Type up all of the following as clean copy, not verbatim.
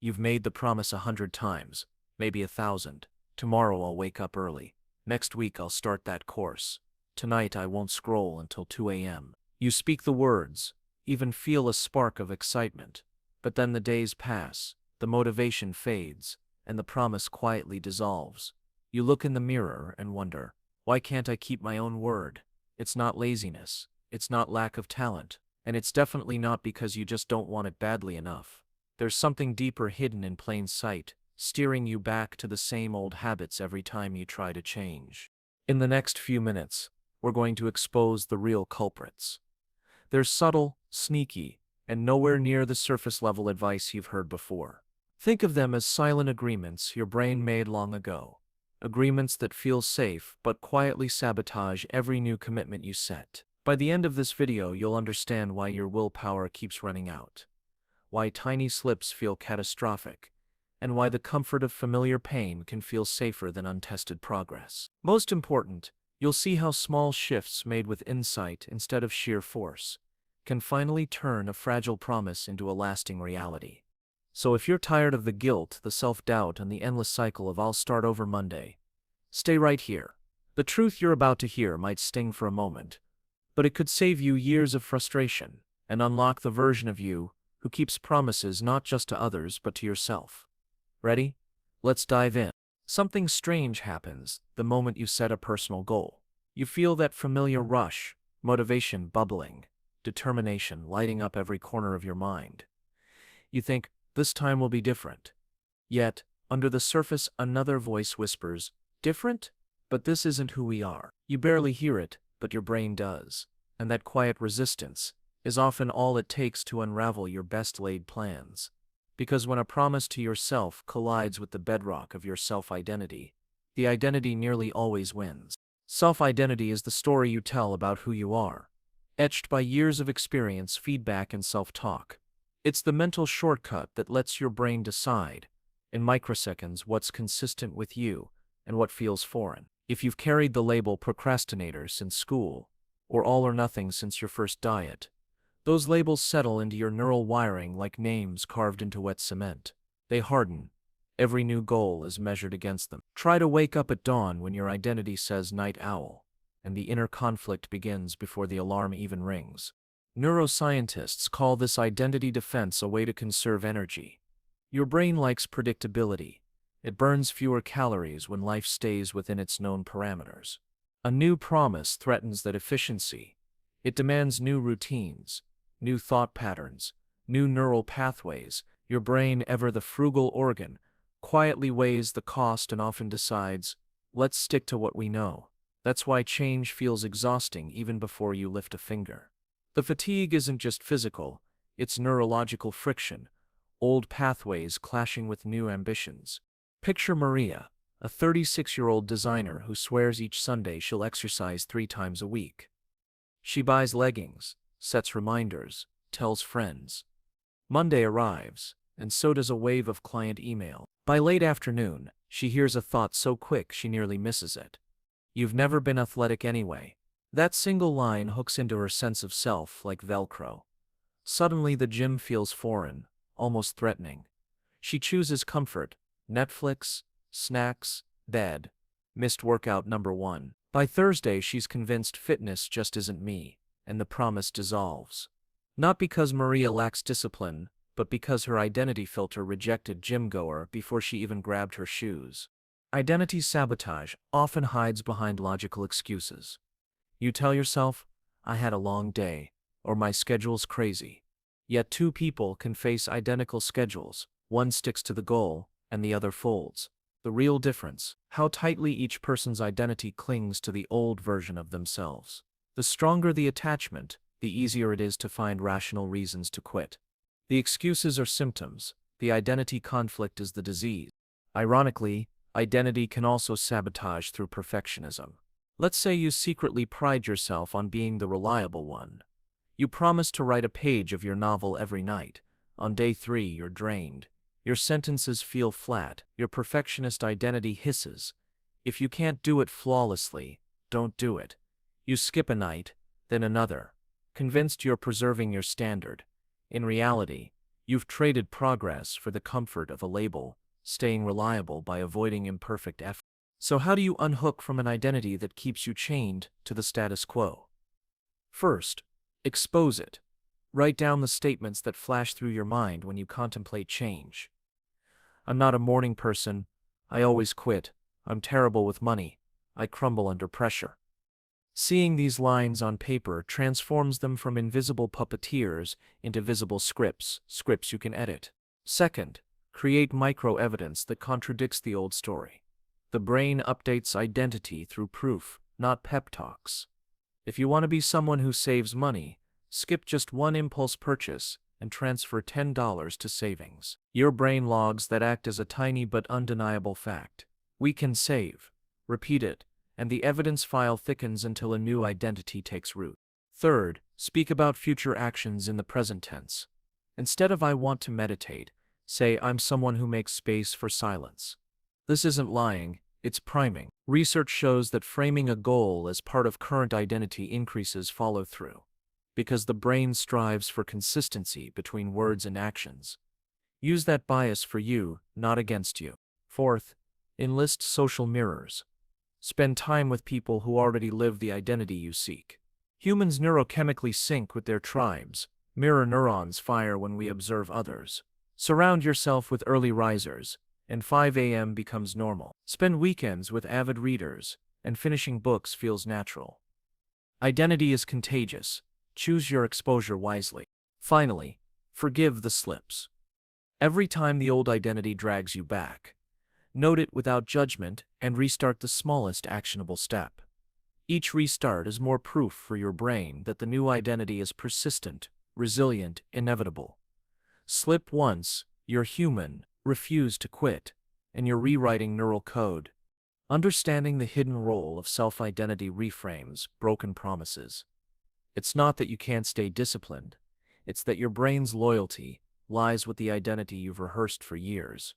You've made the promise 100 times, maybe 1,000. Tomorrow I'll wake up early. Next week I'll start that course. Tonight I won't scroll until 2 a.m. You speak the words, even feel a spark of excitement. But then the days pass, the motivation fades, and the promise quietly dissolves. You look in the mirror and wonder, why can't I keep my own word? It's not laziness, it's not lack of talent, and it's definitely not because you just don't want it badly enough. There's something deeper hidden in plain sight, steering you back to the same old habits every time you try to change. In the next few minutes, we're going to expose the real culprits. They're subtle, sneaky, and nowhere near the surface level advice you've heard before. Think of them as silent agreements your brain made long ago. Agreements that feel safe but quietly sabotage every new commitment you set. By the end of this video, you'll understand why your willpower keeps running out, why tiny slips feel catastrophic, and why the comfort of familiar pain can feel safer than untested progress. Most important, you'll see how small shifts made with insight instead of sheer force can finally turn a fragile promise into a lasting reality. So if you're tired of the guilt, the self-doubt, and the endless cycle of "I'll start over Monday," stay right here. The truth you're about to hear might sting for a moment, but it could save you years of frustration and unlock the version of you who keeps promises not just to others but to yourself. Ready? Let's dive in. Something strange happens the moment you set a personal goal. You feel that familiar rush, motivation bubbling, determination lighting up every corner of your mind. You think, this time will be different. Yet, under the surface, another voice whispers, different? But this isn't who we are. You barely hear it, but your brain does. And that quiet resistance is often all it takes to unravel your best-laid plans. Because when a promise to yourself collides with the bedrock of your self-identity, the identity nearly always wins. Self-identity is the story you tell about who you are, etched by years of experience, feedback, and self-talk. It's the mental shortcut that lets your brain decide, in microseconds, what's consistent with you and what feels foreign. If you've carried the label procrastinator since school, or all or nothing since your first diet, those labels settle into your neural wiring like names carved into wet cement. They harden. Every new goal is measured against them. Try to wake up at dawn when your identity says night owl, and the inner conflict begins before the alarm even rings. Neuroscientists call this identity defense a way to conserve energy. Your brain likes predictability. It burns fewer calories when life stays within its known parameters. A new promise threatens that efficiency. It demands new routines, new thought patterns, new neural pathways. Your brain, ever the frugal organ, quietly weighs the cost and often decides, let's stick to what we know. That's why change feels exhausting even before you lift a finger. The fatigue isn't just physical, it's neurological friction, old pathways clashing with new ambitions. Picture Maria, a 36-year-old designer who swears each Sunday she'll exercise 3 times a week. She buys leggings, sets reminders, tells friends. Monday arrives, and so does a wave of client email. By late afternoon, she hears a thought so quick she nearly misses it. You've never been athletic anyway. That single line hooks into her sense of self like Velcro. Suddenly the gym feels foreign, almost threatening. She chooses comfort, Netflix, snacks, bed, missed workout number 1. By Thursday she's convinced fitness just isn't me, and the promise dissolves. Not because Maria lacks discipline, but because her identity filter rejected gym-goer before she even grabbed her shoes. Identity sabotage often hides behind logical excuses. You tell yourself, I had a long day, or my schedule's crazy. Yet 2 people can face identical schedules, one sticks to the goal, and the other folds. The real difference, how tightly each person's identity clings to the old version of themselves. The stronger the attachment, the easier it is to find rational reasons to quit. The excuses are symptoms, the identity conflict is the disease. Ironically, identity can also sabotage through perfectionism. Let's say you secretly pride yourself on being the reliable one. You promise to write a page of your novel every night. On day 3, you're drained. Your sentences feel flat. Your perfectionist identity hisses. If you can't do it flawlessly, don't do it. You skip a night, then another, convinced you're preserving your standard. In reality, You've traded progress for the comfort of a label, staying reliable by avoiding imperfect effort. So how do you unhook from an identity that keeps you chained to the status quo? First, expose it. Write down the statements that flash through your mind when you contemplate change. I'm not a morning person. I always quit. I'm terrible with money. I crumble under pressure. Seeing these lines on paper transforms them from invisible puppeteers into visible scripts you can edit. Second, create micro-evidence that contradicts the old story. The brain updates identity through proof, not pep talks. If you want to be someone who saves money, skip just one impulse purchase and transfer $10 to savings. Your brain logs that act as a tiny but undeniable fact. We can save. Repeat it, and the evidence file thickens until a new identity takes root. Third, speak about future actions in the present tense. Instead of I want to meditate, say I'm someone who makes space for silence. This isn't lying, it's priming. Research shows that framing a goal as part of current identity increases follow-through, because the brain strives for consistency between words and actions. Use that bias for you, not against you. Fourth, enlist social mirrors. Spend time with people who already live the identity you seek. Humans neurochemically sync with their tribes. Mirror neurons fire when we observe others. Surround yourself with early risers, and 5 a.m. becomes normal. Spend weekends with avid readers, and finishing books feels natural. Identity is contagious. Choose your exposure wisely. Finally, forgive the slips. Every time the old identity drags you back, note it without judgment and restart the smallest actionable step. Each restart is more proof for your brain that the new identity is persistent, resilient, inevitable. Slip once, you're human, refuse to quit, and you're rewriting neural code. Understanding the hidden role of self-identity reframes broken promises. It's not that you can't stay disciplined, it's that your brain's loyalty lies with the identity you've rehearsed for years.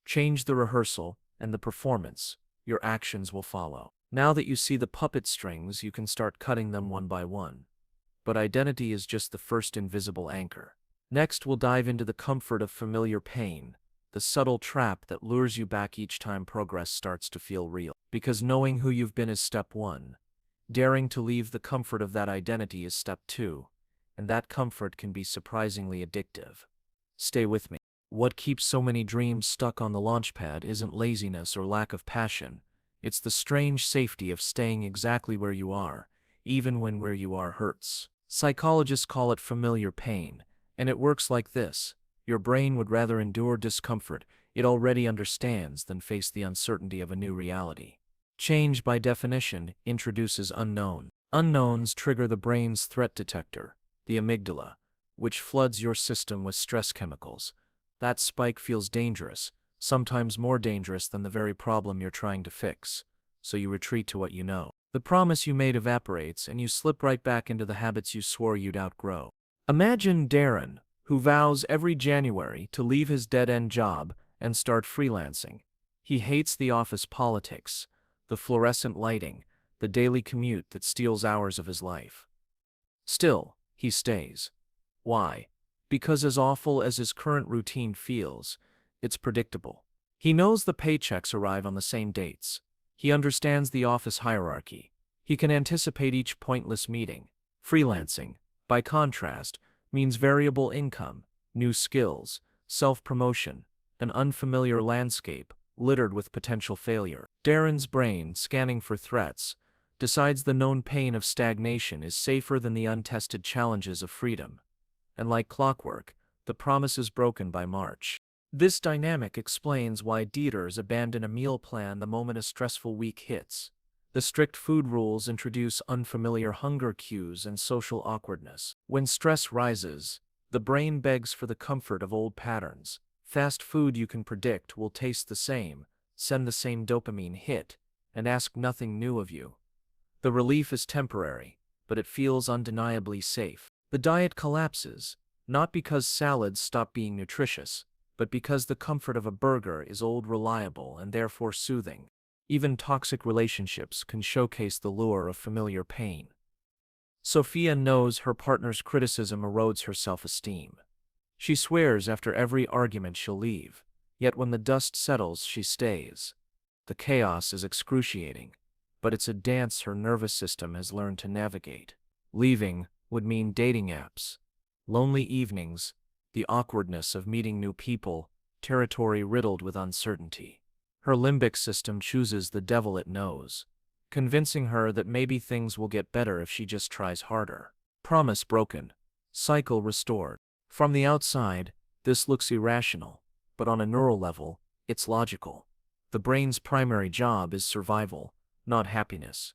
Change the rehearsal, and the performance, your actions will follow. Now that you see the puppet strings, you can start cutting them one by one. But identity is just the first invisible anchor. Next, we'll dive into the comfort of familiar pain, the subtle trap that lures you back each time progress starts to feel real. Because knowing who you've been is step one. Daring to leave the comfort of that identity is step two, and that comfort can be surprisingly addictive. Stay with me. What keeps so many dreams stuck on the launchpad isn't laziness or lack of passion. It's the strange safety of staying exactly where you are, even when where you are hurts. Psychologists call it familiar pain, and it works like this. Your brain would rather endure discomfort it already understands than face the uncertainty of a new reality. Change, by definition, introduces unknown. Unknowns trigger the brain's threat detector, the amygdala, which floods your system with stress chemicals. That spike feels dangerous, sometimes more dangerous than the very problem you're trying to fix, so you retreat to what you know. The promise you made evaporates, and you slip right back into the habits you swore you'd outgrow. Imagine Darren, who vows every January to leave his dead-end job and start freelancing. He hates the office politics, the fluorescent lighting, the daily commute that steals hours of his life. Still, he stays. Why? Because as awful as his current routine feels, it's predictable. He knows the paychecks arrive on the same dates. He understands the office hierarchy. He can anticipate each pointless meeting. Freelancing, by contrast, means variable income, new skills, self-promotion, an unfamiliar landscape littered with potential failure. Darren's brain, scanning for threats, decides the known pain of stagnation is safer than the untested challenges of freedom. And like clockwork, the promise is broken by March. This dynamic explains why dieters abandon a meal plan the moment a stressful week hits. The strict food rules introduce unfamiliar hunger cues and social awkwardness. When stress rises, the brain begs for the comfort of old patterns. Fast food you can predict will taste the same, send the same dopamine hit, and ask nothing new of you. The relief is temporary, but it feels undeniably safe. The diet collapses, not because salads stop being nutritious, but because the comfort of a burger is old, reliable, and therefore soothing. Even toxic relationships can showcase the lure of familiar pain. Sophia knows her partner's criticism erodes her self-esteem. She swears after every argument she'll leave, yet when the dust settles, she stays. The chaos is excruciating, but it's a dance her nervous system has learned to navigate. Leaving would mean dating apps, lonely evenings, the awkwardness of meeting new people, territory riddled with uncertainty. Her limbic system chooses the devil it knows, convincing her that maybe things will get better if she just tries harder. Promise broken, cycle restored. From the outside, this looks irrational, but on a neural level, it's logical. The brain's primary job is survival, not happiness.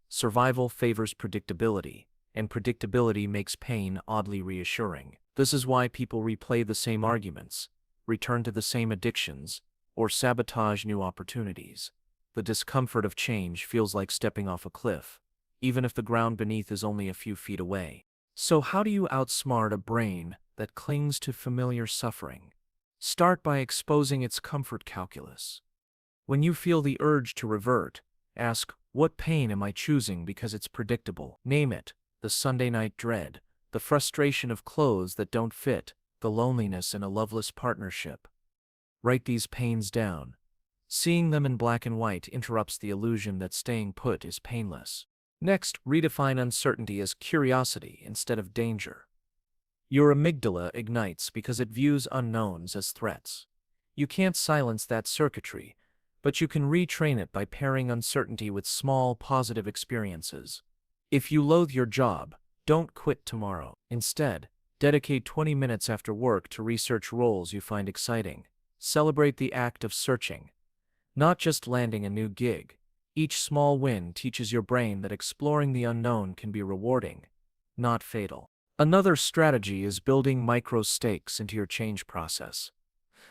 Survival favors predictability, and predictability makes pain oddly reassuring. This is why people replay the same arguments, return to the same addictions, or sabotage new opportunities. The discomfort of change feels like stepping off a cliff, even if the ground beneath is only a few feet away. So how do you outsmart a brain that clings to familiar suffering? Start by exposing its comfort calculus. When you feel the urge to revert, ask, what pain am I choosing because it's predictable? Name it: the Sunday night dread, the frustration of clothes that don't fit, the loneliness in a loveless partnership. Write these pains down. Seeing them in black and white interrupts the illusion that staying put is painless. Next, redefine uncertainty as curiosity instead of danger. Your amygdala ignites because it views unknowns as threats. You can't silence that circuitry, but you can retrain it by pairing uncertainty with small, positive experiences. If you loathe your job, don't quit tomorrow. Instead, dedicate 20 minutes after work to research roles you find exciting. Celebrate the act of searching, not just landing a new gig. Each small win teaches your brain that exploring the unknown can be rewarding, not fatal. Another strategy is building micro stakes into your change process.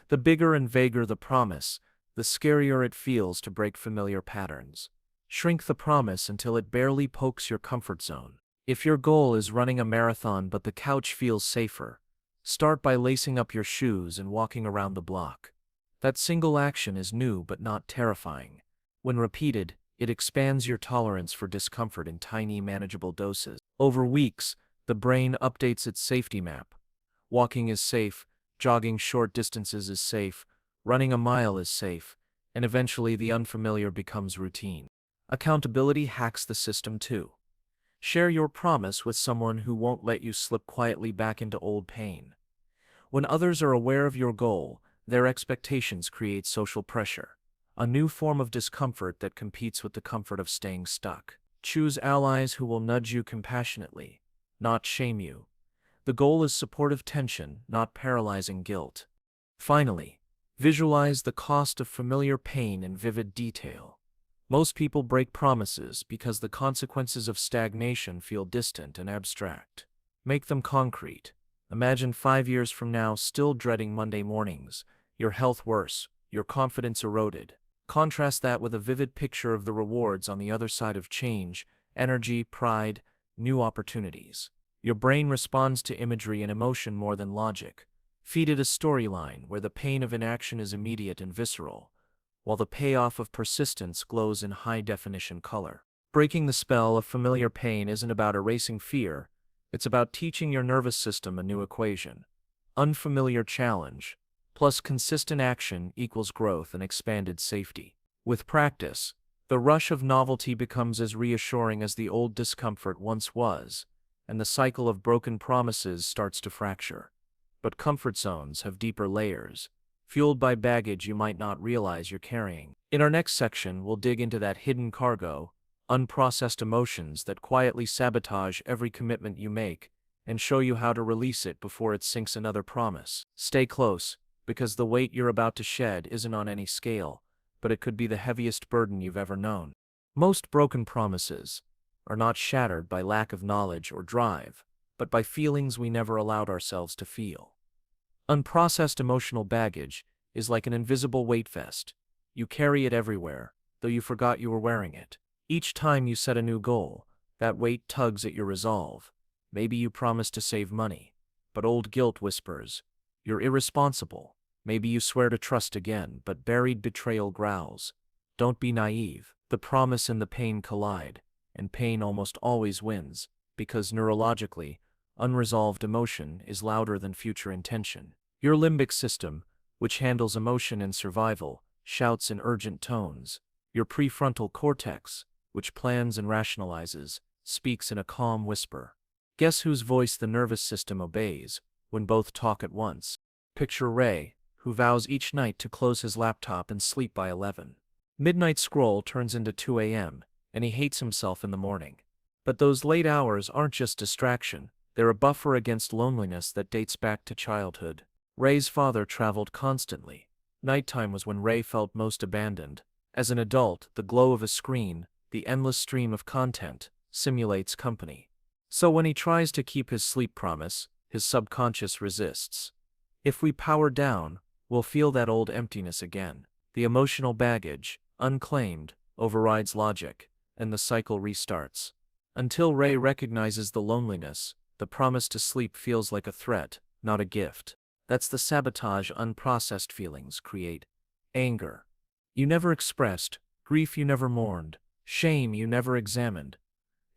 The bigger and vaguer the promise, the scarier it feels to break familiar patterns. Shrink the promise until it barely pokes your comfort zone. If your goal is running a marathon but the couch feels safer, start by lacing up your shoes and walking around the block. That single action is new but not terrifying. When repeated, it expands your tolerance for discomfort in tiny, manageable doses. Over weeks, the brain updates its safety map. Walking is safe, jogging short distances is safe, running a mile is safe, and eventually the unfamiliar becomes routine. Accountability hacks the system too. Share your promise with someone who won't let you slip quietly back into old pain. When others are aware of your goal, their expectations create social pressure, a new form of discomfort that competes with the comfort of staying stuck. Choose allies who will nudge you compassionately, not shame you. The goal is supportive tension, not paralyzing guilt. Finally, visualize the cost of familiar pain in vivid detail. Most people break promises because the consequences of stagnation feel distant and abstract. Make them concrete. Imagine 5 years from now still dreading Monday mornings, your health worse, your confidence eroded. Contrast that with a vivid picture of the rewards on the other side of change: energy, pride, new opportunities. Your brain responds to imagery and emotion more than logic. Feed it a storyline where the pain of inaction is immediate and visceral, while the payoff of persistence glows in high-definition color. Breaking the spell of familiar pain isn't about erasing fear, it's about teaching your nervous system a new equation. Unfamiliar challenge plus consistent action equals growth and expanded safety. With practice, the rush of novelty becomes as reassuring as the old discomfort once was, and the cycle of broken promises starts to fracture. But comfort zones have deeper layers, fueled by baggage you might not realize you're carrying. In our next section, we'll dig into that hidden cargo, unprocessed emotions that quietly sabotage every commitment you make, and show you how to release it before it sinks another promise. Stay close, because the weight you're about to shed isn't on any scale, but it could be the heaviest burden you've ever known. Most broken promises are not shattered by lack of knowledge or drive, but by feelings we never allowed ourselves to feel. Unprocessed emotional baggage is like an invisible weight vest. You carry it everywhere, though you forgot you were wearing it. Each time you set a new goal, that weight tugs at your resolve. Maybe you promised to save money, but old guilt whispers, "You're irresponsible." Maybe you swear to trust again, but buried betrayal growls. Don't be naive. The promise and the pain collide, and pain almost always wins, because neurologically, Unresolved emotion is louder than future intention. Your limbic system, which handles emotion and survival, shouts in urgent tones. Your prefrontal cortex, which plans and rationalizes, speaks in a calm whisper. Guess whose voice the nervous system obeys when both talk at once? Picture Ray, who vows each night to close his laptop and sleep by 11. Midnight scroll turns into 2 a.m., and he hates himself in the morning. But those late hours aren't just distraction, they're a buffer against loneliness that dates back to childhood. Ray's father traveled constantly. Nighttime was when Ray felt most abandoned. As an adult, the glow of a screen, the endless stream of content, simulates company. So when he tries to keep his sleep promise, his subconscious resists. If we power down, we'll feel that old emptiness again. The emotional baggage, unclaimed, overrides logic, and the cycle restarts. Until Ray recognizes the loneliness, the promise to sleep feels like a threat, not a gift. That's the sabotage unprocessed feelings create. Anger you never expressed, grief you never mourned, shame you never examined.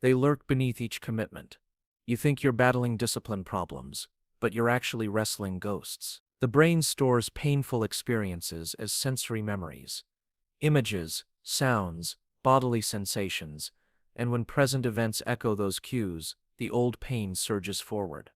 They lurk beneath each commitment. You think you're battling discipline problems, but you're actually wrestling ghosts. The brain stores painful experiences as sensory memories. Images, sounds, bodily sensations, and when present events echo those cues, the old pain surges forward.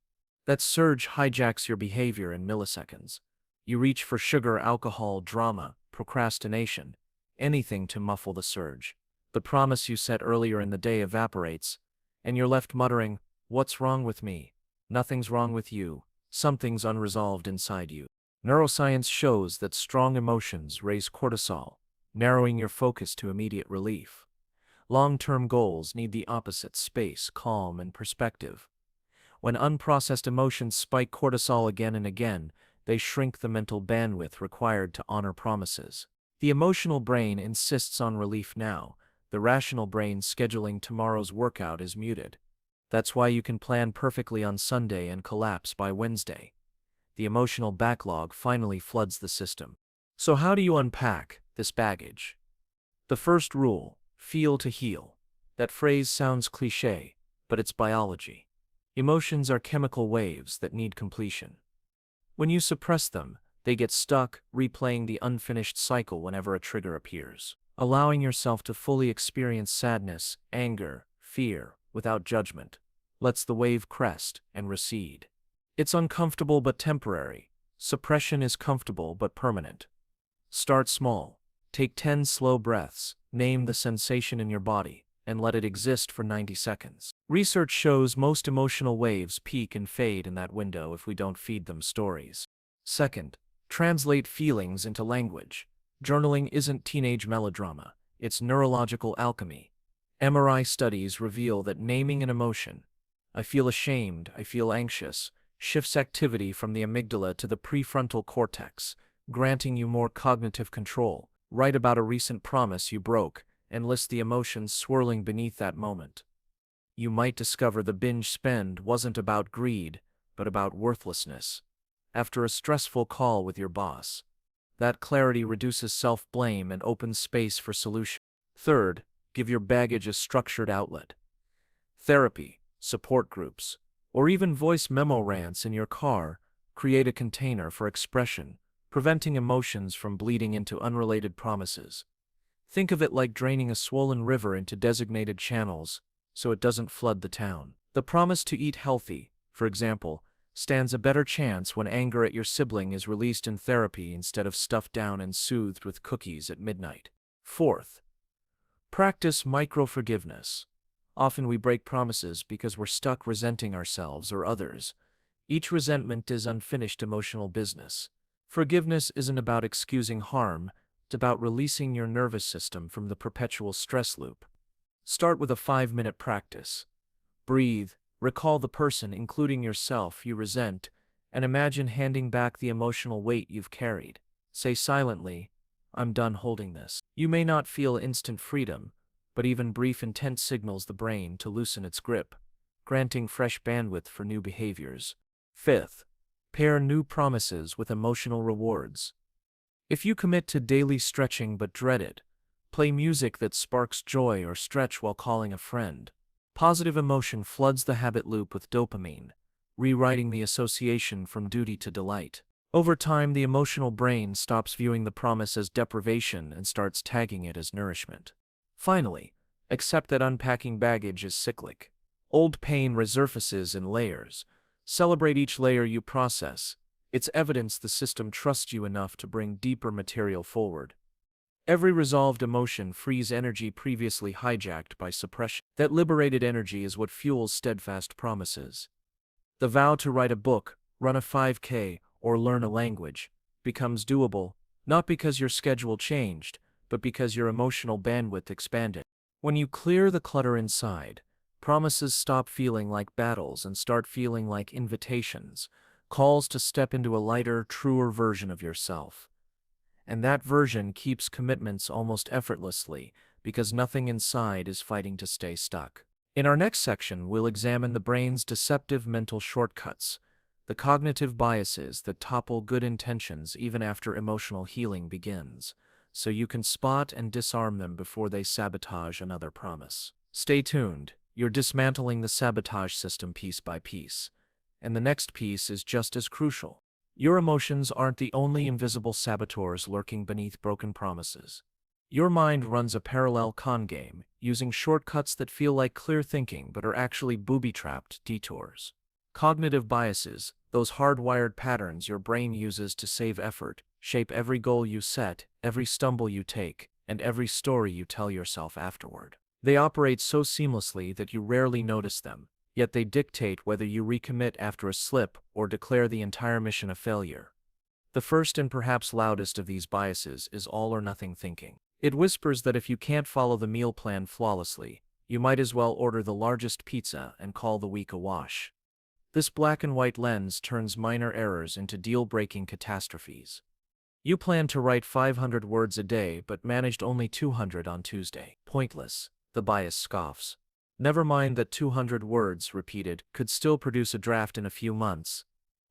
That surge hijacks your behavior in milliseconds. You reach for sugar, alcohol, drama, procrastination, anything to muffle the surge. The promise you set earlier in the day evaporates, and you're left muttering, "What's wrong with me?" Nothing's wrong with you. Something's unresolved inside you. Neuroscience shows that strong emotions raise cortisol, narrowing your focus to immediate relief. Long-term goals need the opposite: space, calm, and perspective. When unprocessed emotions spike cortisol again and again, they shrink the mental bandwidth required to honor promises. The emotional brain insists on relief now. The rational brain scheduling tomorrow's workout is muted. That's why you can plan perfectly on Sunday and collapse by Wednesday. The emotional backlog finally floods the system. So how do you unpack this baggage? The first rule: feel to heal. That phrase sounds cliché, but it's biology. Emotions are chemical waves that need completion. When you suppress them, they get stuck, replaying the unfinished cycle whenever a trigger appears. Allowing yourself to fully experience sadness, anger, fear, without judgment, lets the wave crest and recede. It's uncomfortable but temporary. Suppression is comfortable but permanent. Start small. Take 10 slow breaths, name the sensation in your body, and let it exist for 90 seconds. Research shows most emotional waves peak and fade in that window if we don't feed them stories. Second, translate feelings into language. Journaling isn't teenage melodrama, it's neurological alchemy. MRI studies reveal that naming an emotion, "I feel ashamed, I feel anxious," shifts activity from the amygdala to the prefrontal cortex, granting you more cognitive control. Write about a recent promise you broke, and list the emotions swirling beneath that moment. You might discover the binge spend wasn't about greed, but about worthlessness. After a stressful call with your boss, that clarity reduces self-blame and opens space for solution. Third, give your baggage a structured outlet. Therapy, support groups, or even voice memo rants in your car create a container for expression, preventing emotions from bleeding into unrelated promises. Think of it like draining a swollen river into designated channels so it doesn't flood the town. The promise to eat healthy, for example, stands a better chance when anger at your sibling is released in therapy instead of stuffed down and soothed with cookies at midnight. Fourth, practice micro-forgiveness. Often we break promises because we're stuck resenting ourselves or others. Each resentment is unfinished emotional business. Forgiveness isn't about excusing harm, it's about releasing your nervous system from the perpetual stress loop. Start with a 5-minute practice. Breathe, recall the person, including yourself, you resent, and imagine handing back the emotional weight you've carried. Say silently, "I'm done holding this." You may not feel instant freedom, but even brief intent signals the brain to loosen its grip, granting fresh bandwidth for new behaviors. Fifth, pair new promises with emotional rewards. If you commit to daily stretching but dread it, play music that sparks joy or stretch while calling a friend. Positive emotion floods the habit loop with dopamine, rewriting the association from duty to delight. Over time, the emotional brain stops viewing the promise as deprivation and starts tagging it as nourishment. Finally, accept that unpacking baggage is cyclic. Old pain resurfaces in layers. Celebrate each layer you process. It's evidence the system trusts you enough to bring deeper material forward. Every resolved emotion frees energy previously hijacked by suppression. That liberated energy is what fuels steadfast promises. The vow to write a book, run a 5K, or learn a language becomes doable, not because your schedule changed, but because your emotional bandwidth expanded. When you clear the clutter inside, promises stop feeling like battles and start feeling like invitations, calls to step into a lighter, truer version of yourself. And that version keeps commitments almost effortlessly because nothing inside is fighting to stay stuck. In our next section, we'll examine the brain's deceptive mental shortcuts, the cognitive biases that topple good intentions even after emotional healing begins, so you can spot and disarm them before they sabotage another promise. Stay tuned, you're dismantling the sabotage system piece by piece, and the next piece is just as crucial. Your emotions aren't the only invisible saboteurs lurking beneath broken promises. Your mind runs a parallel con game, using shortcuts that feel like clear thinking but are actually booby-trapped detours. Cognitive biases, those hardwired patterns your brain uses to save effort, shape every goal you set, every stumble you take, and every story you tell yourself afterward. They operate so seamlessly that you rarely notice them, yet they dictate whether you recommit after a slip or declare the entire mission a failure. The first and perhaps loudest of these biases is all-or-nothing thinking. It whispers that if you can't follow the meal plan flawlessly, you might as well order the largest pizza and call the week a wash. This black-and-white lens turns minor errors into deal-breaking catastrophes. You planned to write 500 words a day but managed only 200 on Tuesday. Pointless, the bias scoffs. Never mind that 200 words, repeated, could still produce a draft in a few months.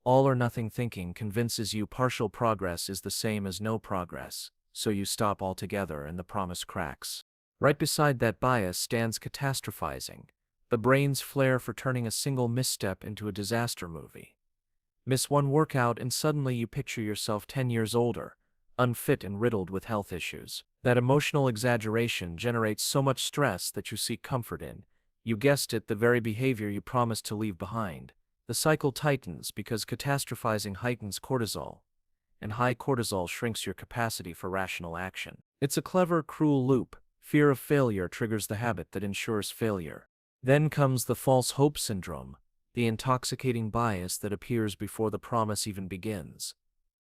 All-or-nothing thinking convinces you partial progress is the same as no progress, so you stop altogether and the promise cracks. Right beside that bias stands catastrophizing, the brain's flair for turning a single misstep into a disaster movie. Miss one workout and suddenly you picture yourself 10 years older, unfit and riddled with health issues. That emotional exaggeration generates so much stress that you seek comfort in, you guessed it, the very behavior you promised to leave behind. The cycle tightens because catastrophizing heightens cortisol, and high cortisol shrinks your capacity for rational action. It's a clever, cruel loop. Fear of failure triggers the habit that ensures failure. Then comes the false hope syndrome, the intoxicating bias that appears before the promise even begins.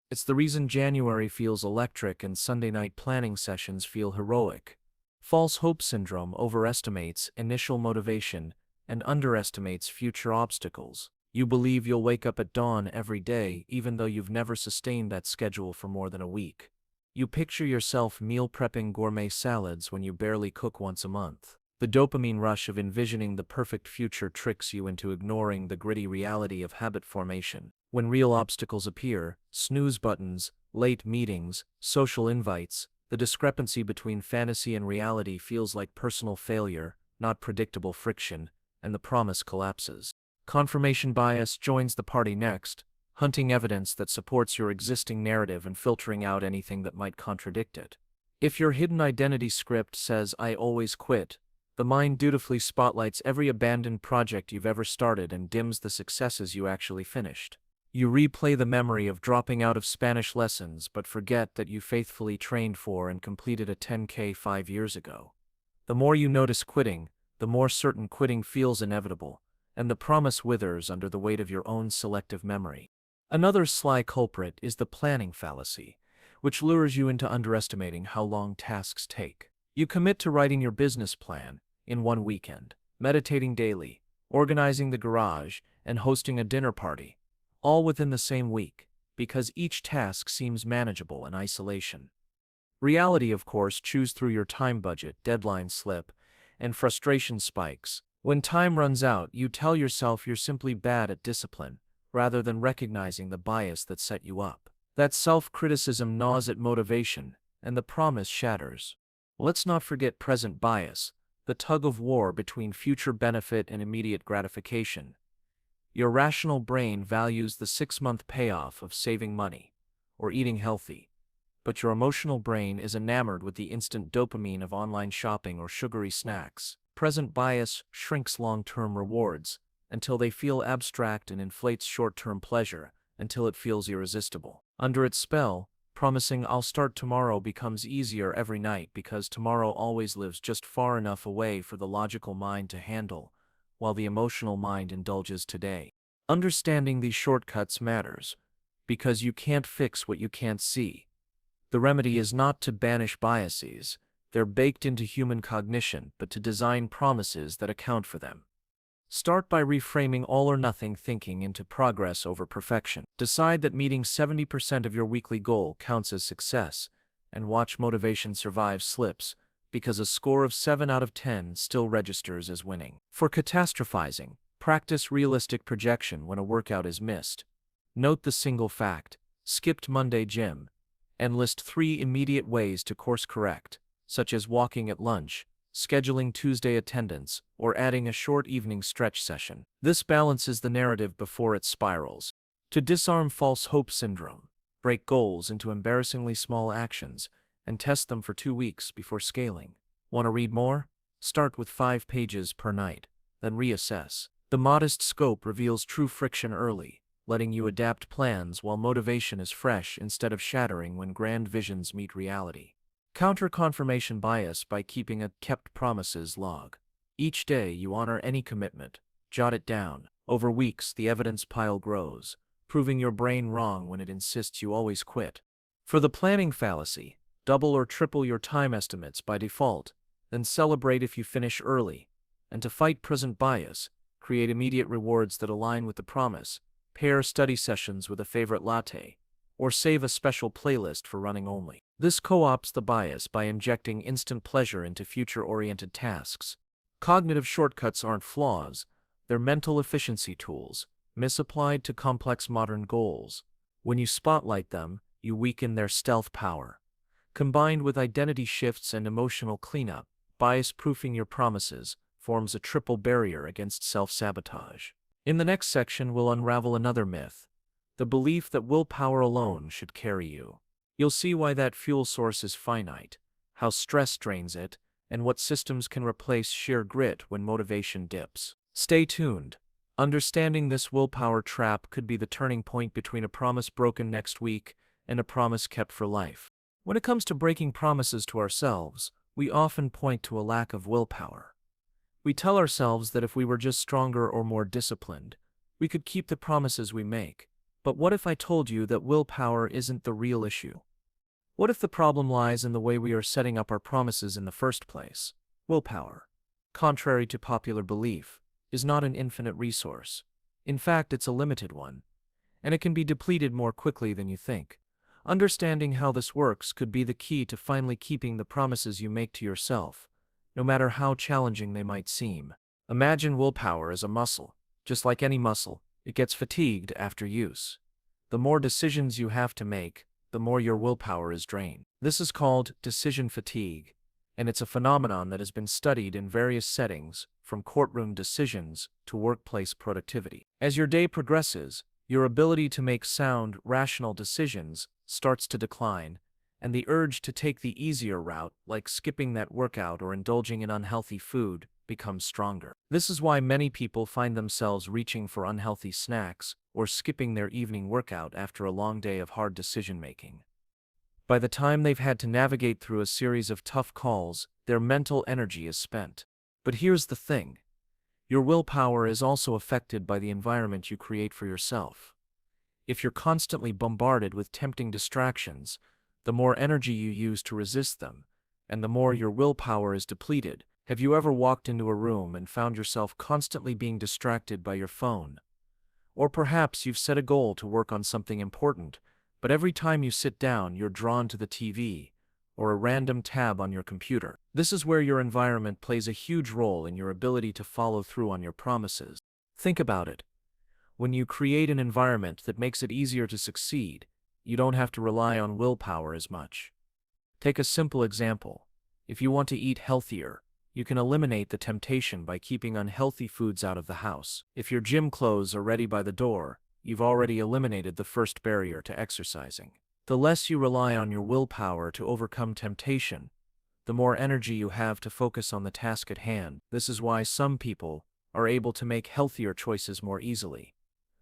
It's the reason January feels electric and Sunday night planning sessions feel heroic. False hope syndrome overestimates initial motivation and underestimates future obstacles. You believe you'll wake up at dawn every day even though you've never sustained that schedule for more than a week. You picture yourself meal prepping gourmet salads when you barely cook once a month. The dopamine rush of envisioning the perfect future tricks you into ignoring the gritty reality of habit formation. When real obstacles appear, snooze buttons, late meetings, social invites, the discrepancy between fantasy and reality feels like personal failure, not predictable friction, and the promise collapses. Confirmation bias joins the party next, hunting evidence that supports your existing narrative and filtering out anything that might contradict it. If your hidden identity script says "I always quit," the mind dutifully spotlights every abandoned project you've ever started and dims the successes you actually finished. You replay the memory of dropping out of Spanish lessons but forget that you faithfully trained for and completed a 10K 5 years ago. The more you notice quitting, the more certain quitting feels inevitable, and the promise withers under the weight of your own selective memory. Another sly culprit is the planning fallacy, which lures you into underestimating how long tasks take. You commit to writing your business plan in one weekend, meditating daily, organizing the garage, and hosting a dinner party, all within the same week, because each task seems manageable in isolation. Reality, of course, chews through your time budget, deadline slip, and frustration spikes. When time runs out, you tell yourself you're simply bad at discipline, rather than recognizing the bias that set you up. That self-criticism gnaws at motivation, and the promise shatters. Let's not forget present bias, the tug-of-war between future benefit and immediate gratification. Your rational brain values the 6-month payoff of saving money or eating healthy, but your emotional brain is enamored with the instant dopamine of online shopping or sugary snacks. Present bias shrinks long-term rewards until they feel abstract and inflates short-term pleasure until it feels irresistible. Under its spell, promising "I'll start tomorrow" becomes easier every night because tomorrow always lives just far enough away for the logical mind to handle, while the emotional mind indulges today. Understanding these shortcuts matters because you can't fix what you can't see. The remedy is not to banish biases, they're baked into human cognition, but to design promises that account for them. Start by reframing all or nothing thinking into progress over perfection. Decide that meeting 70% of your weekly goal counts as success, and watch motivation survive slips, because a score of 7 out of 10 still registers as winning. For catastrophizing, practice realistic projection when a workout is missed. Note the single fact, skipped Monday gym, and list 3 immediate ways to course correct, such as walking at lunch, scheduling Tuesday attendance, or adding a short evening stretch session. This balances the narrative before it spirals. To disarm false hope syndrome, break goals into embarrassingly small actions and test them for 2 weeks before scaling. Want to read more? Start with 5 pages per night, then reassess. The modest scope reveals true friction early, letting you adapt plans while motivation is fresh instead of shattering when grand visions meet reality. Counter confirmation bias by keeping a kept promises log. Each day you honor any commitment, jot it down. Over weeks, the evidence pile grows, proving your brain wrong when it insists you always quit. For the planning fallacy, double or triple your time estimates by default, then celebrate if you finish early. And to fight present bias, create immediate rewards that align with the promise. Pair study sessions with a favorite latte, or save a special playlist for running only. This co-opts the bias by injecting instant pleasure into future-oriented tasks. Cognitive shortcuts aren't flaws, they're mental efficiency tools, misapplied to complex modern goals. When you spotlight them, you weaken their stealth power. Combined with identity shifts and emotional cleanup, bias-proofing your promises forms a triple barrier against self-sabotage. In the next section, we'll unravel another myth, the belief that willpower alone should carry you. You'll see why that fuel source is finite, how stress drains it, and what systems can replace sheer grit when motivation dips. Stay tuned. Understanding this willpower trap could be the turning point between a promise broken next week and a promise kept for life. When it comes to breaking promises to ourselves, we often point to a lack of willpower. We tell ourselves that if we were just stronger or more disciplined, we could keep the promises we make. But what if I told you that willpower isn't the real issue? What if the problem lies in the way we are setting up our promises in the first place? Willpower, contrary to popular belief, is not an infinite resource. In fact, it's a limited one, and it can be depleted more quickly than you think. Understanding how this works could be the key to finally keeping the promises you make to yourself, no matter how challenging they might seem. Imagine willpower as a muscle. Just like any muscle, it gets fatigued after use. The more decisions you have to make, the more your willpower is drained. This is called decision fatigue, and it's a phenomenon that has been studied in various settings, from courtroom decisions to workplace productivity. As your day progresses, your ability to make sound, rational decisions starts to decline, and the urge to take the easier route, like skipping that workout or indulging in unhealthy food, becomes stronger. This is why many people find themselves reaching for unhealthy snacks or skipping their evening workout after a long day of hard decision-making. By the time they've had to navigate through a series of tough calls, their mental energy is spent. But here's the thing. Your willpower is also affected by the environment you create for yourself. If you're constantly bombarded with tempting distractions, the more energy you use to resist them, and the more your willpower is depleted. Have you ever walked into a room and found yourself constantly being distracted by your phone? Or perhaps you've set a goal to work on something important, but every time you sit down you're drawn to the TV or a random tab on your computer. This is where your environment plays a huge role in your ability to follow through on your promises. Think about it. When you create an environment that makes it easier to succeed, you don't have to rely on willpower as much. Take a simple example. If you want to eat healthier, You can eliminate the temptation by keeping unhealthy foods out of the house. If your gym clothes are ready by the door, you've already eliminated the first barrier to exercising. The less you rely on your willpower to overcome temptation, the more energy you have to focus on the task at hand. This is why some people are able to make healthier choices more easily.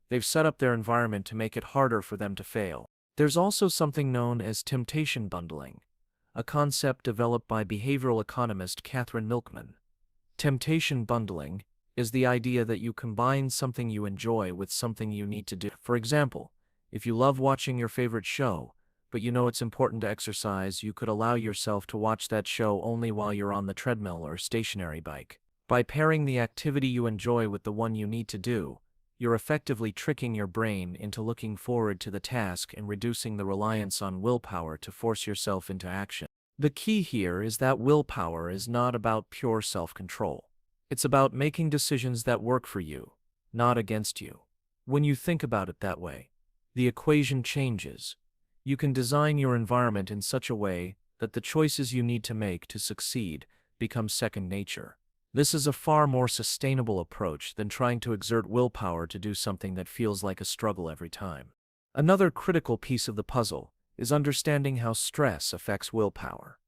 They've set up their environment to make it harder for them to fail. There's also something known as temptation bundling, a concept developed by behavioral economist Catherine Milkman. Temptation bundling is the idea that you combine something you enjoy with something you need to do. For example, if you love watching your favorite show, but you know it's important to exercise, you could allow yourself to watch that show only while you're on the treadmill or stationary bike. By pairing the activity you enjoy with the one you need to do, you're effectively tricking your brain into looking forward to the task and reducing the reliance on willpower to force yourself into action. The key here is that willpower is not about pure self-control. It's about making decisions that work for you, not against you. When you think about it that way, the equation changes. You can design your environment in such a way that the choices you need to make to succeed become second nature. This is a far more sustainable approach than trying to exert willpower to do something that feels like a struggle every time. Another critical piece of the puzzle is understanding how stress affects willpower.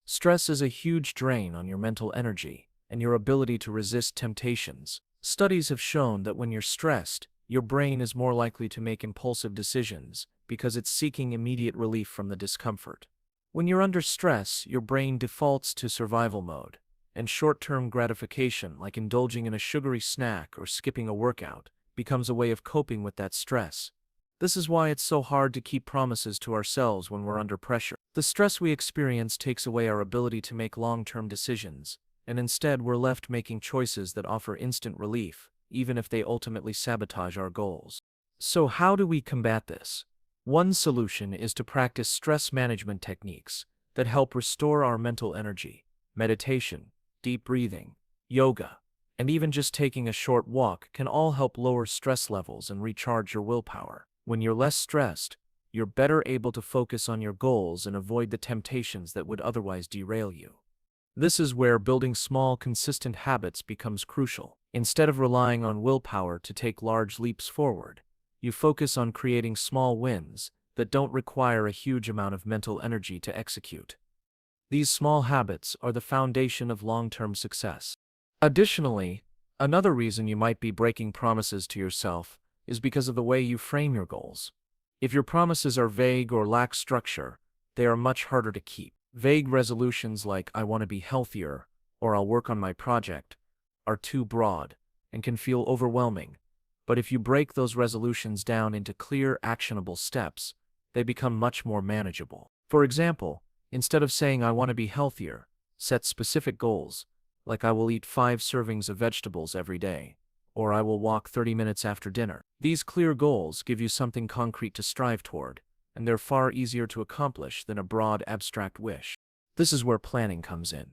Stress is a huge drain on your mental energy and your ability to resist temptations. Studies have shown that when you're stressed, your brain is more likely to make impulsive decisions because it's seeking immediate relief from the discomfort. When you're under stress, your brain defaults to survival mode, and short-term gratification, like indulging in a sugary snack or skipping a workout, becomes a way of coping with that stress. This is why it's so hard to keep promises to ourselves when we're under pressure. The stress we experience takes away our ability to make long-term decisions, and instead we're left making choices that offer instant relief, even if they ultimately sabotage our goals. So how do we combat this? One solution is to practice stress management techniques that help restore our mental energy. Meditation, deep breathing, yoga, and even just taking a short walk can all help lower stress levels and recharge your willpower. When you're less stressed, you're better able to focus on your goals and avoid the temptations that would otherwise derail you. This is where building small, consistent habits becomes crucial. Instead of relying on willpower to take large leaps forward, you focus on creating small wins that don't require a huge amount of mental energy to execute. These small habits are the foundation of long-term success. Additionally, another reason you might be breaking promises to yourself is because of the way you frame your goals. If your promises are vague or lack structure, they are much harder to keep. Vague resolutions like "I want to be healthier" or "I'll work on my project" are too broad and can feel overwhelming. But if you break those resolutions down into clear, actionable steps, they become much more manageable. For example, instead of saying "I want to be healthier," set specific goals, like "I will eat 5 servings of vegetables every day," or "I will walk 30 minutes after dinner." These clear goals give you something concrete to strive toward, and they're far easier to accomplish than a broad, abstract wish. This is where planning comes in.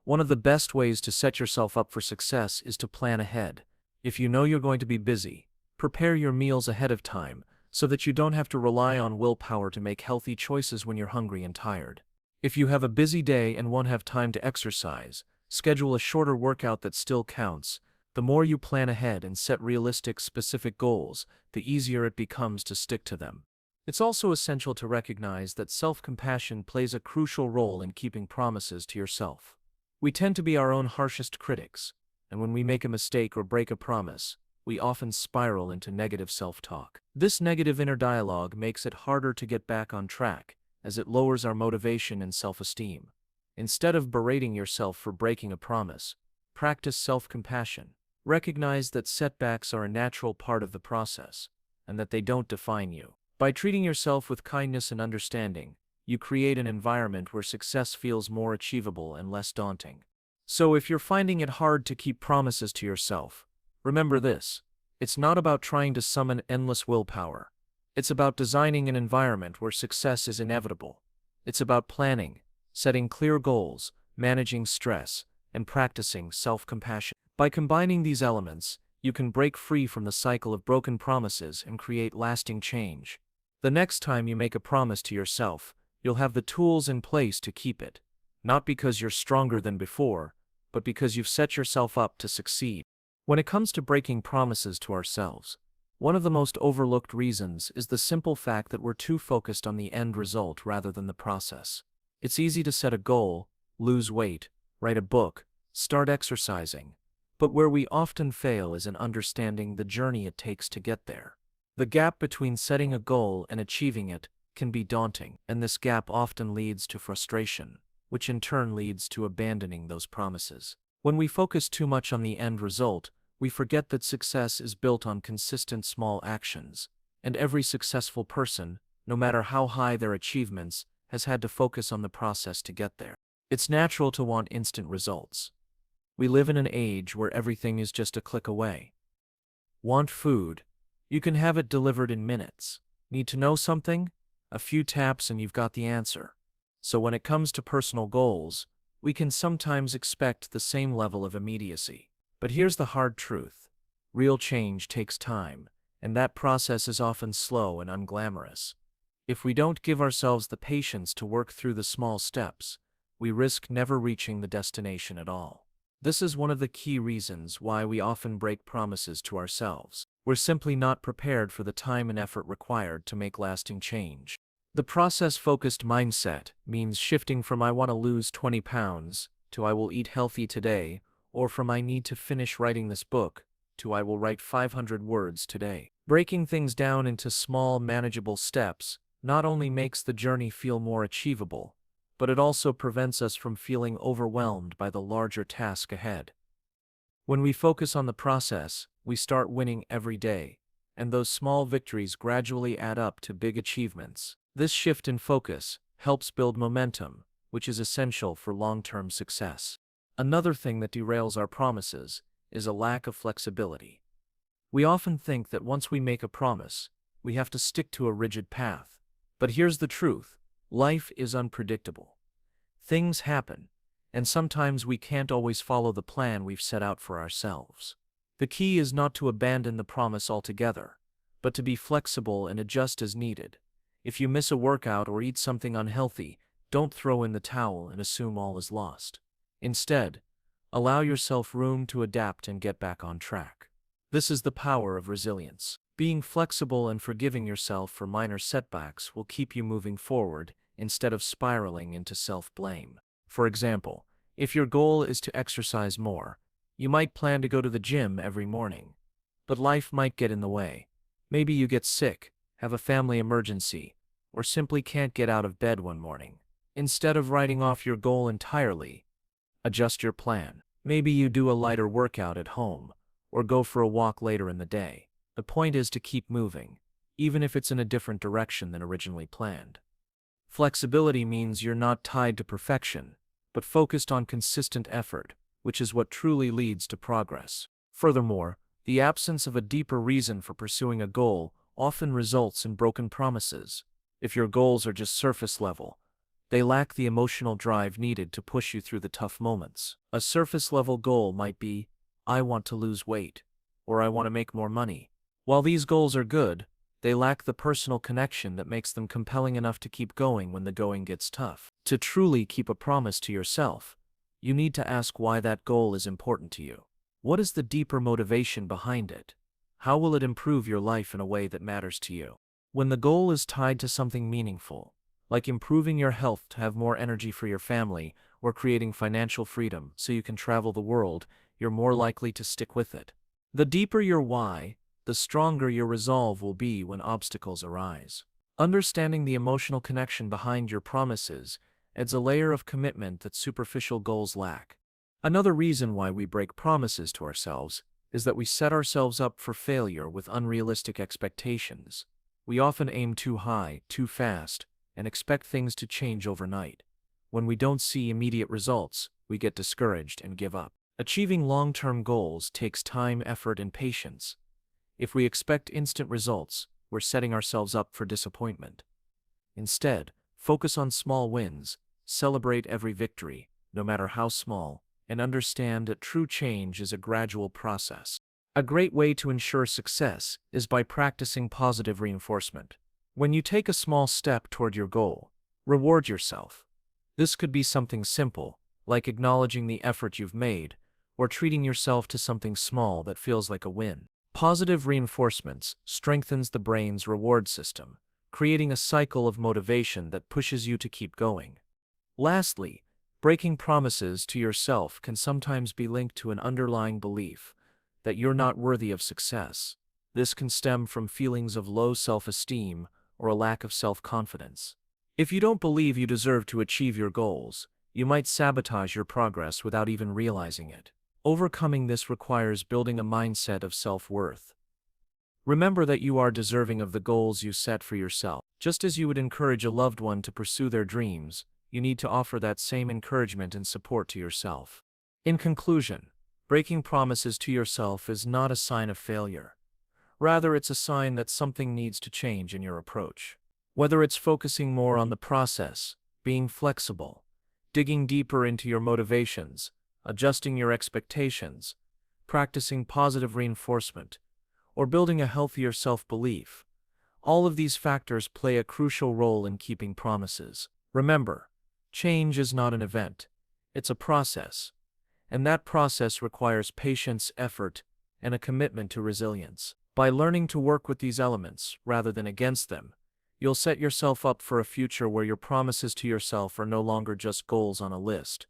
One of the best ways to set yourself up for success is to plan ahead. If you know you're going to be busy, prepare your meals ahead of time so that you don't have to rely on willpower to make healthy choices when you're hungry and tired. If you have a busy day and won't have time to exercise, schedule a shorter workout that still counts. The more you plan ahead and set realistic, specific goals, the easier it becomes to stick to them. It's also essential to recognize that self-compassion plays a crucial role in keeping promises to yourself. We tend to be our own harshest critics, and when we make a mistake or break a promise, we often spiral into negative self-talk. This negative inner dialogue makes it harder to get back on track, as it lowers our motivation and self-esteem. Instead of berating yourself for breaking a promise, practice self-compassion. Recognize that setbacks are a natural part of the process, and that they don't define you. By treating yourself with kindness and understanding, you create an environment where success feels more achievable and less daunting. So if you're finding it hard to keep promises to yourself, remember this: it's not about trying to summon endless willpower. It's about designing an environment where success is inevitable. It's about planning, setting clear goals, managing stress, and practicing self-compassion. By combining these elements, you can break free from the cycle of broken promises and create lasting change. The next time you make a promise to yourself, you'll have the tools in place to keep it, not because you're stronger than before, but because you've set yourself up to succeed. When it comes to breaking promises to ourselves, one of the most overlooked reasons is the simple fact that we're too focused on the end result rather than the process. It's easy to set a goal, lose weight, write a book, start exercising, but where we often fail is in understanding the journey it takes to get there. The gap between setting a goal and achieving it can be daunting, and this gap often leads to frustration, which in turn leads to abandoning those promises. When we focus too much on the end result, we forget that success is built on consistent small actions, and every successful person, no matter how high their achievements, has had to focus on the process to get there. It's natural to want instant results. We live in an age where everything is just a click away. Want food? You can have it delivered in minutes. Need to know something? A few taps and you've got the answer. So when it comes to personal goals, we can sometimes expect the same level of immediacy. But here's the hard truth. Real change takes time, and that process is often slow and unglamorous. If we don't give ourselves the patience to work through the small steps, we risk never reaching the destination at all. This is one of the key reasons why we often break promises to ourselves. We're simply not prepared for the time and effort required to make lasting change. The process-focused mindset means shifting from "I want to lose 20 pounds" to "I will eat healthy today," or from "I need to finish writing this book" to "I will write 500 words today." Breaking things down into small, manageable steps not only makes the journey feel more achievable, but it also prevents us from feeling overwhelmed by the larger task ahead. When we focus on the process, we start winning every day, and those small victories gradually add up to big achievements. This shift in focus helps build momentum, which is essential for long-term success. Another thing that derails our promises is a lack of flexibility. We often think that once we make a promise, we have to stick to a rigid path. But here's the truth. Life is unpredictable. Things happen, and sometimes we can't always follow the plan we've set out for ourselves. The key is not to abandon the promise altogether, but to be flexible and adjust as needed. If you miss a workout or eat something unhealthy, don't throw in the towel and assume all is lost. Instead, allow yourself room to adapt and get back on track. This is the power of resilience. Being flexible and forgiving yourself for minor setbacks will keep you moving forward instead of spiraling into self-blame. For example, if your goal is to exercise more, you might plan to go to the gym every morning. But life might get in the way. Maybe you get sick, have a family emergency, or simply can't get out of bed one morning. Instead of writing off your goal entirely, adjust your plan. Maybe you do a lighter workout at home, or go for a walk later in the day. The point is to keep moving, even if it's in a different direction than originally planned. Flexibility means you're not tied to perfection, but focused on consistent effort, which is what truly leads to progress. Furthermore, the absence of a deeper reason for pursuing a goal often results in broken promises. If your goals are just surface level, they lack the emotional drive needed to push you through the tough moments. A surface level goal might be, "I want to lose weight," or "I want to make more money." While these goals are good, they lack the personal connection that makes them compelling enough to keep going when the going gets tough. To truly keep a promise to yourself, you need to ask why that goal is important to you. What is the deeper motivation behind it? How will it improve your life in a way that matters to you? When the goal is tied to something meaningful, like improving your health to have more energy for your family, or creating financial freedom so you can travel the world, you're more likely to stick with it. The deeper your why, the stronger your resolve will be when obstacles arise. Understanding the emotional connection behind your promises adds a layer of commitment that superficial goals lack. Another reason why we break promises to ourselves is that we set ourselves up for failure with unrealistic expectations. We often aim too high, too fast, and expect things to change overnight. When we don't see immediate results, we get discouraged and give up. Achieving long-term goals takes time, effort, and patience. If we expect instant results, we're setting ourselves up for disappointment. Instead, focus on small wins, celebrate every victory, no matter how small, and understand that true change is a gradual process. A great way to ensure success is by practicing positive reinforcement. When you take a small step toward your goal, reward yourself. This could be something simple, like acknowledging the effort you've made, or treating yourself to something small that feels like a win. Positive reinforcements strengthens the brain's reward system, creating a cycle of motivation that pushes you to keep going. Lastly, breaking promises to yourself can sometimes be linked to an underlying belief that you're not worthy of success. This can stem from feelings of low self-esteem or a lack of self-confidence. If you don't believe you deserve to achieve your goals, you might sabotage your progress without even realizing it. Overcoming this requires building a mindset of self-worth. Remember that you are deserving of the goals you set for yourself. Just as you would encourage a loved one to pursue their dreams, you need to offer that same encouragement and support to yourself. In conclusion, breaking promises to yourself is not a sign of failure. Rather, it's a sign that something needs to change in your approach. Whether it's focusing more on the process, being flexible, digging deeper into your motivations, adjusting your expectations, practicing positive reinforcement, or building a healthier self-belief, all of these factors play a crucial role in keeping promises. Remember, change is not an event, it's a process, and that process requires patience, effort, and a commitment to resilience. By learning to work with these elements rather than against them, you'll set yourself up for a future where your promises to yourself are no longer just goals on a list,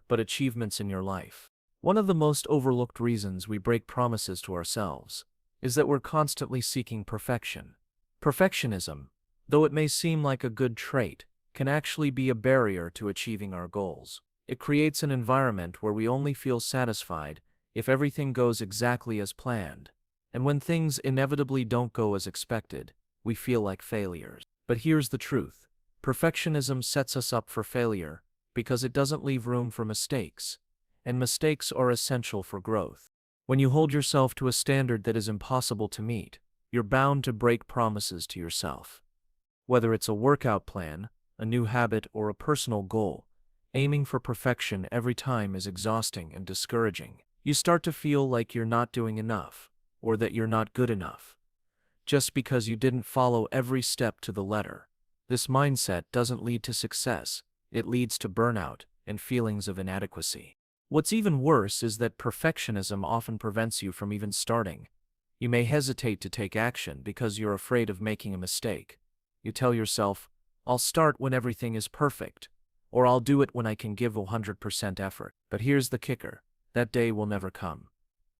but achievements in your life. One of the most overlooked reasons we break promises to ourselves is that we're constantly seeking perfection. Perfectionism, though it may seem like a good trait, can actually be a barrier to achieving our goals. It creates an environment where we only feel satisfied if everything goes exactly as planned, and when things inevitably don't go as expected, we feel like failures. But here's the truth. Perfectionism sets us up for failure because it doesn't leave room for mistakes, and mistakes are essential for growth. When you hold yourself to a standard that is impossible to meet, you're bound to break promises to yourself. Whether it's a workout plan, a new habit, or a personal goal, aiming for perfection every time is exhausting and discouraging. You start to feel like you're not doing enough, or that you're not good enough, just because you didn't follow every step to the letter. This mindset doesn't lead to success, it leads to burnout and feelings of inadequacy. What's even worse is that perfectionism often prevents you from even starting. You may hesitate to take action because you're afraid of making a mistake. You tell yourself, I'll start when everything is perfect, or I'll do it when I can give 100% effort. But here's the kicker, that day will never come.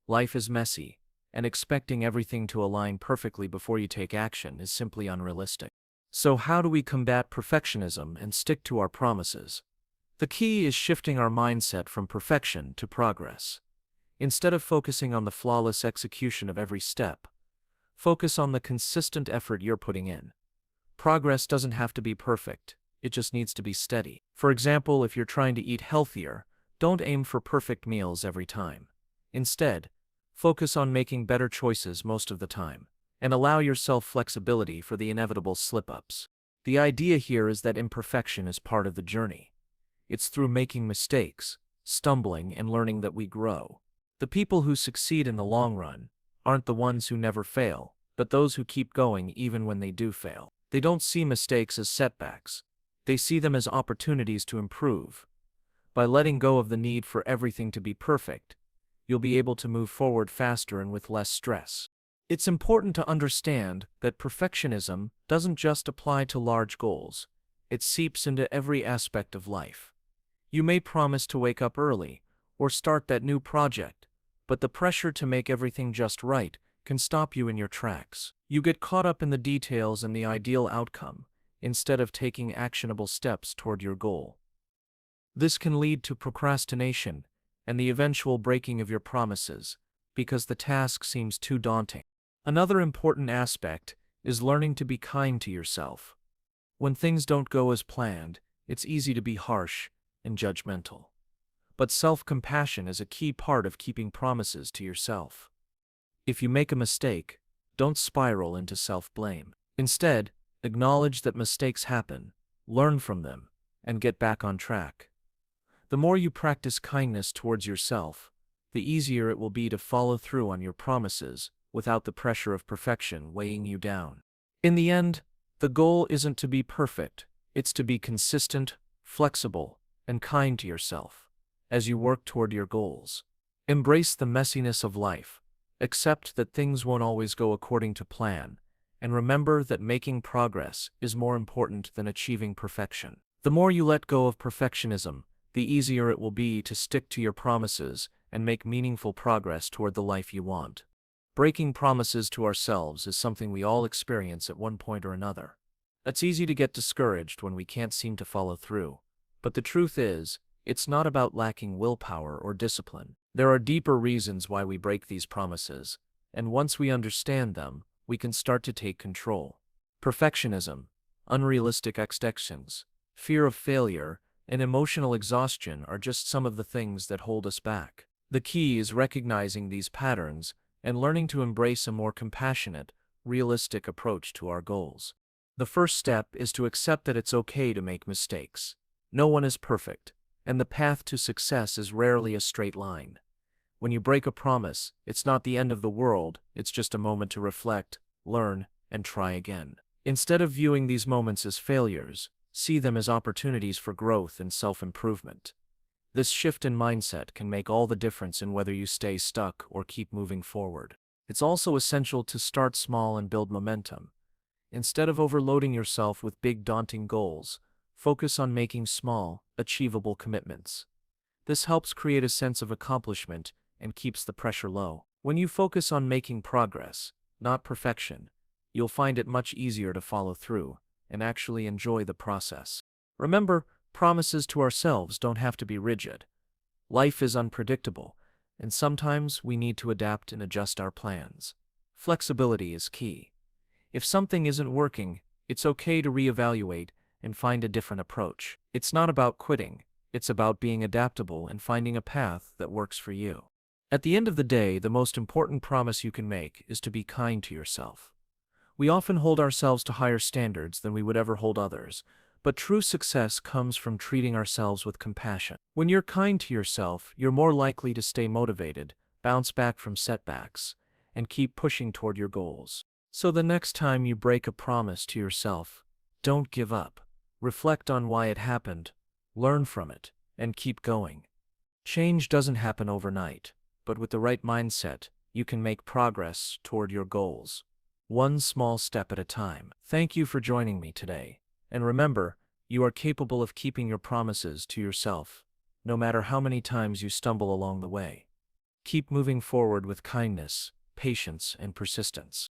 Life is messy, and expecting everything to align perfectly before you take action is simply unrealistic. So how do we combat perfectionism and stick to our promises? The key is shifting our mindset from perfection to progress. Instead of focusing on the flawless execution of every step, focus on the consistent effort you're putting in. Progress doesn't have to be perfect, it just needs to be steady. For example, if you're trying to eat healthier, don't aim for perfect meals every time. Instead, focus on making better choices most of the time, and allow yourself flexibility for the inevitable slip-ups. The idea here is that imperfection is part of the journey. It's through making mistakes, stumbling, and learning that we grow. The people who succeed in the long run aren't the ones who never fail, but those who keep going even when they do fail. They don't see mistakes as setbacks. They see them as opportunities to improve. By letting go of the need for everything to be perfect, you'll be able to move forward faster and with less stress. It's important to understand that perfectionism doesn't just apply to large goals. It seeps into every aspect of life. You may promise to wake up early or start that new project, but the pressure to make everything just right can stop you in your tracks. You get caught up in the details and the ideal outcome, instead of taking actionable steps toward your goal. This can lead to procrastination and the eventual breaking of your promises, because the task seems too daunting. Another important aspect is learning to be kind to yourself. When things don't go as planned, it's easy to be harsh and judgmental. But self-compassion is a key part of keeping promises to yourself. If you make a mistake, don't spiral into self-blame. Instead, acknowledge that mistakes happen, learn from them, and get back on track. The more you practice kindness towards yourself, the easier it will be to follow through on your promises without the pressure of perfection weighing you down. In the end, the goal isn't to be perfect, it's to be consistent, flexible, and kind to yourself. as you work toward your goals. Embrace the messiness of life. Accept that things won't always go according to plan, and remember that making progress is more important than achieving perfection. The more you let go of perfectionism, the easier it will be to stick to your promises and make meaningful progress toward the life you want. Breaking promises to ourselves is something we all experience at one point or another. It's easy to get discouraged when we can't seem to follow through, but the truth is, it's not about lacking willpower or discipline. There are deeper reasons why we break these promises, and once we understand them, we can start to take control. Perfectionism, unrealistic expectations, fear of failure, and emotional exhaustion are just some of the things that hold us back. The key is recognizing these patterns and learning to embrace a more compassionate, realistic approach to our goals. The first step is to accept that it's okay to make mistakes. No one is perfect, and the path to success is rarely a straight line. When you break a promise, it's not the end of the world, it's just a moment to reflect, learn, and try again. Instead of viewing these moments as failures, see them as opportunities for growth and self-improvement. This shift in mindset can make all the difference in whether you stay stuck or keep moving forward. It's also essential to start small and build momentum. Instead of overloading yourself with big, daunting goals, focus on making small, achievable commitments. This helps create a sense of accomplishment and keeps the pressure low. When you focus on making progress, not perfection, you'll find it much easier to follow through and actually enjoy the process. Remember, promises to ourselves don't have to be rigid. Life is unpredictable, and sometimes we need to adapt and adjust our plans. Flexibility is key. If something isn't working, it's okay to reevaluate and find a different approach. It's not about quitting, it's about being adaptable and finding a path that works for you. At the end of the day, the most important promise you can make is to be kind to yourself. We often hold ourselves to higher standards than we would ever hold others, but true success comes from treating ourselves with compassion. When you're kind to yourself, you're more likely to stay motivated, bounce back from setbacks, and keep pushing toward your goals. So the next time you break a promise to yourself, don't give up. Reflect on why it happened, learn from it, and keep going. Change doesn't happen overnight, but with the right mindset, you can make progress toward your goals. One small step at a time. Thank you for joining me today. And remember, you are capable of keeping your promises to yourself, no matter how many times you stumble along the way. Keep moving forward with kindness, patience, and persistence.